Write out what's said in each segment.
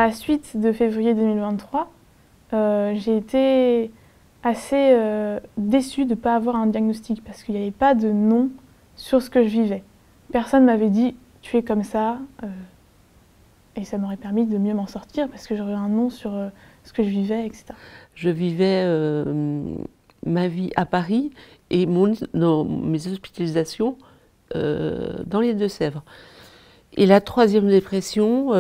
la suite de février 2023, j'ai été assez déçue de ne pas avoir un diagnostic parce qu'il n'y avait pas de nom sur ce que je vivais. Personne ne m'avait dit « tu es comme ça ». Et ça m'aurait permis de mieux m'en sortir parce que j'aurais un nom sur ce que je vivais, etc. Je vivais ma vie à Paris et mes hospitalisations dans les Deux-Sèvres. Et la troisième dépression,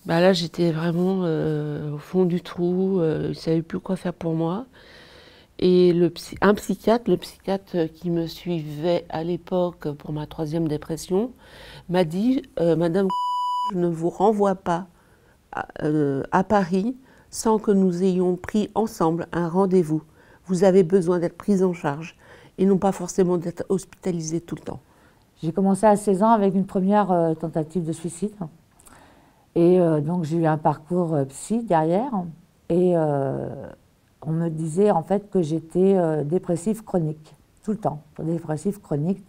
là j'étais vraiment au fond du trou, je ne savais plus quoi faire pour moi. Et le psychiatre qui me suivait à l'époque pour ma troisième dépression, m'a dit « Madame, je ne vous renvoie pas à Paris sans que nous ayons pris ensemble un rendez-vous. Vous avez besoin d'être prise en charge et non pas forcément d'être hospitalisée tout le temps. » J'ai commencé à 16 ans avec une première tentative de suicide. Et donc j'ai eu un parcours psy derrière. Et on me disait en fait que j'étais dépressive chronique, tout le temps. Dépressive chronique.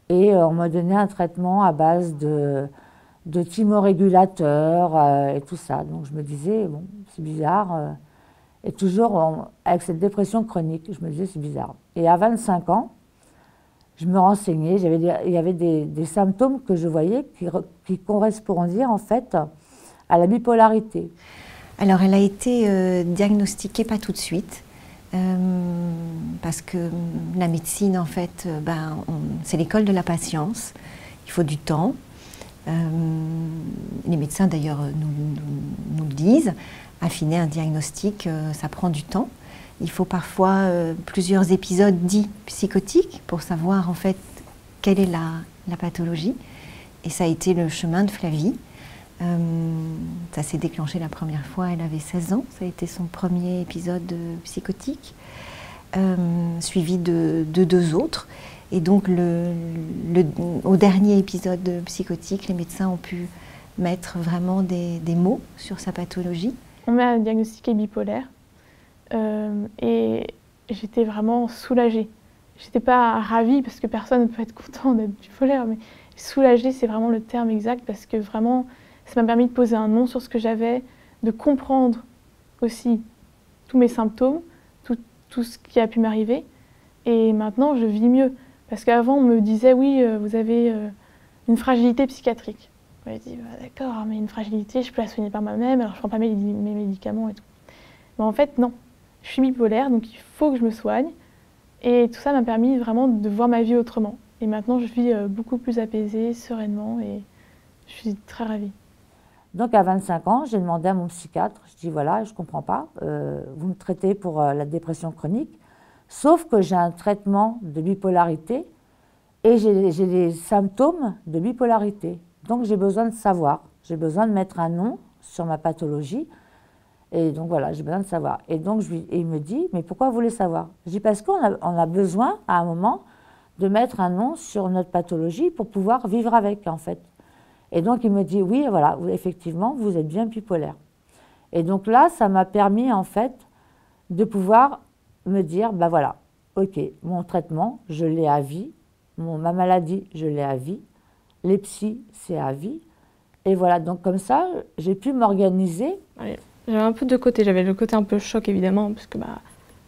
Et on m'a donné un traitement à base de thymorégulateurs et tout ça. Donc je me disais, bon, c'est bizarre. Et toujours avec cette dépression chronique, je me disais, c'est bizarre. Et à 25 ans, je me renseignais, il y avait des symptômes que je voyais qui correspondaient en fait à la bipolarité. Alors elle a été diagnostiquée pas tout de suite, parce que la médecine en fait, c'est l'école de la patience, il faut du temps. Les médecins d'ailleurs nous le disent, affiner un diagnostic, ça prend du temps. Il faut parfois plusieurs épisodes dits psychotiques pour savoir en fait quelle est la pathologie. Et ça a été le chemin de Flavie. Ça s'est déclenché la première fois, elle avait 16 ans. Ça a été son premier épisode psychotique, suivi de 2 autres. Et donc au dernier épisode psychotique, les médecins ont pu mettre vraiment des mots sur sa pathologie. On m'a diagnostiqué bipolaire. Et j'étais vraiment soulagée. J'étais pas ravie parce que personne ne peut être content d'être bipolaire, mais soulagée, c'est vraiment le terme exact parce que vraiment, ça m'a permis de poser un nom sur ce que j'avais, de comprendre aussi tous mes symptômes, tout ce qui a pu m'arriver. Et maintenant, je vis mieux. Parce qu'avant, on me disait, oui, vous avez une fragilité psychiatrique. Je me dis, d'accord, mais une fragilité, je peux la soigner par moi-même, alors je prends pas mes médicaments et tout. Mais en fait, non. Je suis bipolaire, donc il faut que je me soigne. Et tout ça m'a permis vraiment de voir ma vie autrement. Et maintenant, je vis beaucoup plus apaisée, sereinement, et je suis très ravie. Donc à 25 ans, j'ai demandé à mon psychiatre, je dis voilà, je ne comprends pas, vous me traitez pour la dépression chronique, sauf que j'ai un traitement de bipolarité et j'ai des symptômes de bipolarité. Donc j'ai besoin de savoir, j'ai besoin de mettre un nom sur ma pathologie. Et donc voilà, j'ai besoin de savoir. Et donc il me dit, mais pourquoi vous voulez savoir? Je dis parce qu'on a besoin, à un moment, de mettre un nom sur notre pathologie pour pouvoir vivre avec, en fait. Et donc il me dit, oui, voilà, effectivement, vous êtes bien bipolaire. Et donc là, ça m'a permis, en fait, de pouvoir me dire, ben voilà, ok, mon traitement, je l'ai à vie, ma maladie, je l'ai à vie, les psys, c'est à vie. Et voilà, donc comme ça, j'ai pu m'organiser. Ouais. J'avais un peu de côté, j'avais le côté un peu choc évidemment, parce que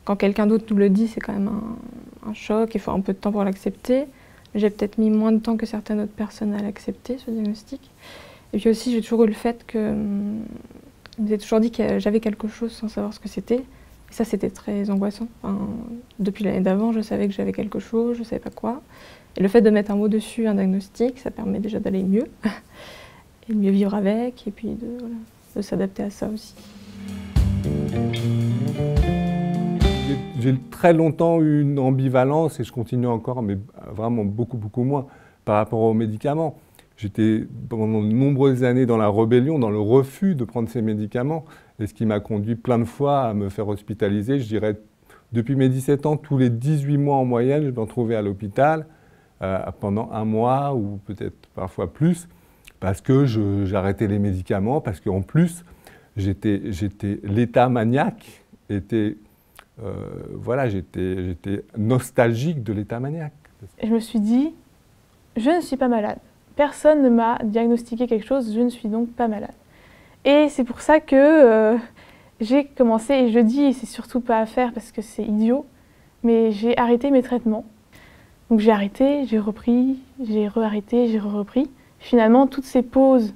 quand quelqu'un d'autre nous le dit, c'est quand même un choc, il faut un peu de temps pour l'accepter. J'ai peut-être mis moins de temps que certaines autres personnes à l'accepter, ce diagnostic. Et puis aussi, j'ai toujours eu le fait que, je me toujours dit que j'avais quelque chose sans savoir ce que c'était. Et ça, c'était très angoissant. Enfin, depuis l'année d'avant, je savais que j'avais quelque chose, je ne savais pas quoi. Et le fait de mettre un mot dessus, un diagnostic, ça permet déjà d'aller mieux, et de mieux vivre avec, et puis de s'adapter à ça aussi. J'ai très longtemps eu une ambivalence, et je continue encore, mais vraiment beaucoup moins, par rapport aux médicaments. J'étais pendant de nombreuses années dans la rébellion, dans le refus de prendre ces médicaments, et ce qui m'a conduit plein de fois à me faire hospitaliser. Je dirais, depuis mes 17 ans, tous les 18 mois en moyenne, je me retrouvais à l'hôpital pendant 1 mois, ou peut-être parfois plus, parce que j'arrêtais les médicaments, parce qu'en plus, l'état maniaque était, voilà, j'étais nostalgique de l'état maniaque. Et je me suis dit, je ne suis pas malade. personne ne m'a diagnostiqué quelque chose, je ne suis donc pas malade. Et c'est pour ça que j'ai commencé, et je dis, et c'est surtout pas à faire parce que c'est idiot, mais j'ai arrêté mes traitements. Donc j'ai arrêté, j'ai repris, j'ai re-arrêté, j'ai repris. Finalement, toutes ces pauses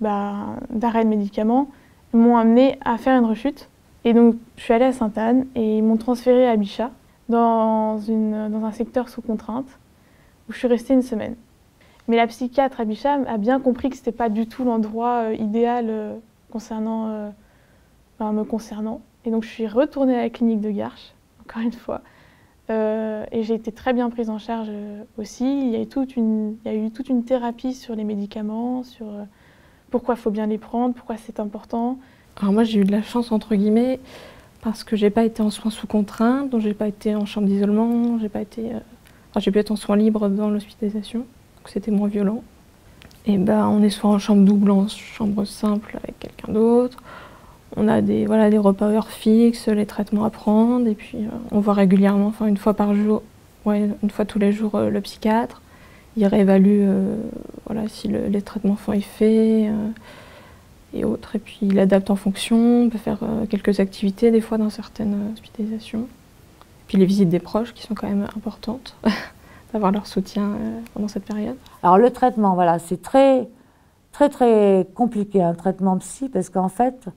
d'arrêt de médicaments m'ont amené à faire une rechute. Et donc je suis allée à Sainte-Anne et ils m'ont transférée à Bichat, dans un secteur sous contrainte, où je suis restée une semaine. Mais la psychiatre à Bichat a bien compris que ce n'était pas du tout l'endroit idéal me concernant. Et donc je suis retournée à la clinique de Garches, encore une fois. Et j'ai été très bien prise en charge aussi. Il y a eu toute une thérapie sur les médicaments, sur pourquoi il faut bien les prendre, pourquoi c'est important. Alors moi j'ai eu de la chance entre guillemets parce que j'ai pas été en soins sous contrainte, donc j'ai pas été en chambre d'isolement, j'ai pu être en soins libres dans l'hospitalisation, donc c'était moins violent. Et on est soit en chambre double, en chambre simple avec quelqu'un d'autre. On a des repas heures fixes, les traitements à prendre, et puis on voit régulièrement, enfin une fois par jour, une fois tous les jours, le psychiatre. Il réévalue si les traitements font effet et autres, et puis il adapte en fonction. On peut faire quelques activités des fois dans certaines hospitalisations. Puis les visites des proches qui sont quand même importantes, d'avoir leur soutien pendant cette période. Alors le traitement, voilà, c'est très, très, très compliqué, un traitement psy, parce qu'en fait,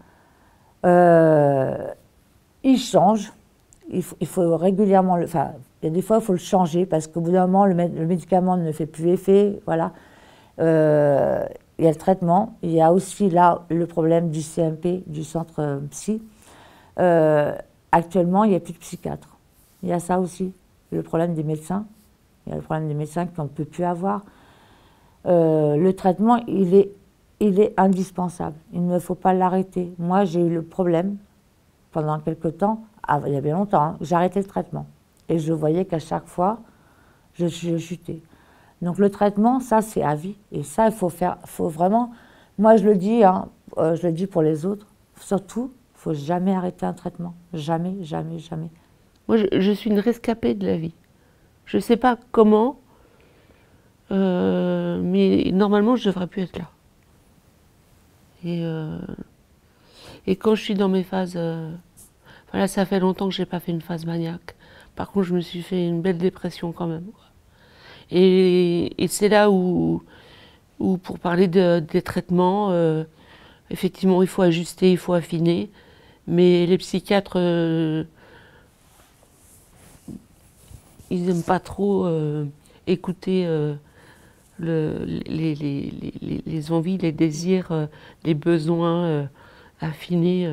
il change. Il faut régulièrement, il y a des fois, il faut le changer, parce qu'au bout d'un moment, le médicament ne fait plus effet, voilà. Il y a le traitement, il y a aussi là le problème du CMP, du centre psy. Actuellement, il n'y a plus de psychiatre. Il y a ça aussi, le problème des médecins. Il y a le problème des médecins qu'on ne peut plus avoir. Le traitement, il est indispensable. Il ne faut pas l'arrêter. Moi, j'ai eu le problème, pendant quelque temps, il y a bien longtemps, j'ai arrêté le traitement. Et je voyais qu'à chaque fois, je chutais. Donc le traitement, ça, c'est à vie. Et ça, faut vraiment... Moi, je le dis pour les autres, surtout, il ne faut jamais arrêter un traitement. Jamais, jamais, jamais. Moi, je suis une rescapée de la vie. Je ne sais pas comment, mais normalement, je ne devrais plus être là. Et quand je suis dans mes phases... Voilà, ça fait longtemps que je n'ai pas fait une phase maniaque. Par contre, je me suis fait une belle dépression quand même. Et c'est là où pour parler des traitements, effectivement, il faut ajuster, il faut affiner. Mais les psychiatres... ils n'aiment pas trop écouter les envies, les désirs, les besoins affinés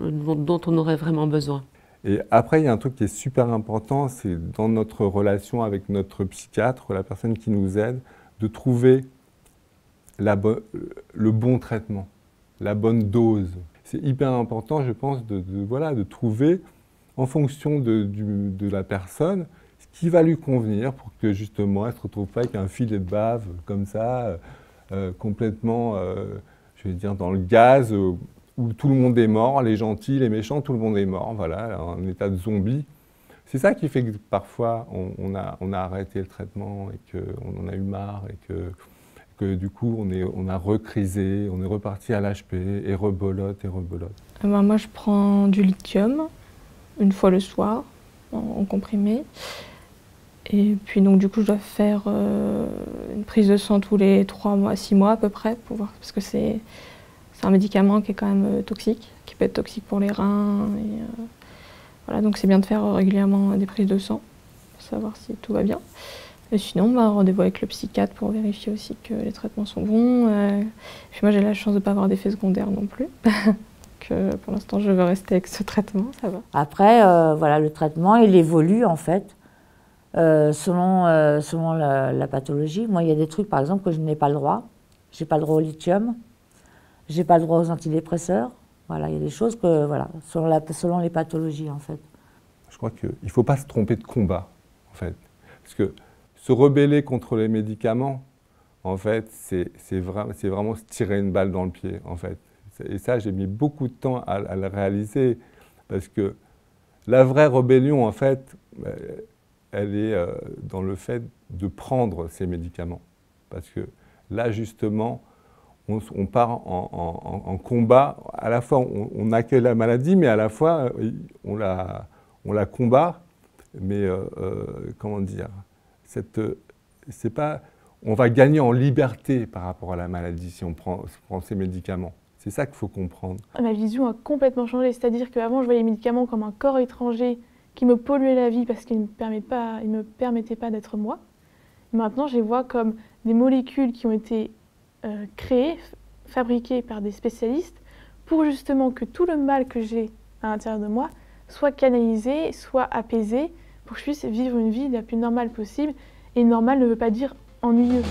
dont on aurait vraiment besoin. Et après, il y a un truc qui est super important, c'est dans notre relation avec notre psychiatre, la personne qui nous aide, de trouver le bon traitement, la bonne dose. C'est hyper important, je pense, de trouver, en fonction de la personne, ce qui va lui convenir pour que justement elle ne se retrouve pas avec un filet de bave comme ça, complètement, je vais dire, dans le gaz, où tout le monde est mort, les gentils, les méchants, tout le monde est mort, voilà, en état de zombie. C'est ça qui fait que parfois on a arrêté le traitement et qu'on en a eu marre et que du coup on a recrisé, on est reparti à l'HP et rebolote et rebolote. Moi je prends du lithium une fois le soir en comprimé. Et puis donc du coup je dois faire une prise de sang tous les 3 mois, 6 mois à peu près, pour voir, parce que c'est un médicament qui est quand même toxique, qui peut être toxique pour les reins. Et, voilà, donc c'est bien de faire régulièrement des prises de sang, pour savoir si tout va bien. Et sinon, rendez-vous avec le psychiatre pour vérifier aussi que les traitements sont bons. Puis moi j'ai la chance de ne pas avoir d'effets secondaires non plus. Donc pour l'instant je veux rester avec ce traitement, ça va. Après, voilà, le traitement il évolue en fait. Selon la pathologie. Moi, il y a des trucs, par exemple, que je n'ai pas le droit. Je n'ai pas le droit au lithium. Je n'ai pas le droit aux antidépresseurs. Voilà, il y a des choses que, voilà, selon les pathologies, en fait. Je crois qu'il ne faut pas se tromper de combat, en fait. Parce que se rebeller contre les médicaments, en fait, c'est vraiment se tirer une balle dans le pied, en fait. Et ça, j'ai mis beaucoup de temps à le réaliser. Parce que la vraie rébellion, en fait, elle est dans le fait de prendre ces médicaments. Parce que là, justement, on part en combat. À la fois, on accueille la maladie, mais à la fois, on la combat. Mais comment dire, c'est pas, on va gagner en liberté par rapport à la maladie si on prend ces médicaments. C'est ça qu'il faut comprendre. Ma vision a complètement changé, c'est-à-dire qu'avant je voyais les médicaments comme un corps étranger qui me polluait la vie parce qu'il ne me permettait pas d'être moi. Maintenant je les vois comme des molécules qui ont été créées, fabriquées par des spécialistes pour justement que tout le mal que j'ai à l'intérieur de moi soit canalisé, soit apaisé, pour que je puisse vivre une vie la plus normale possible. Et normal ne veut pas dire ennuyeux.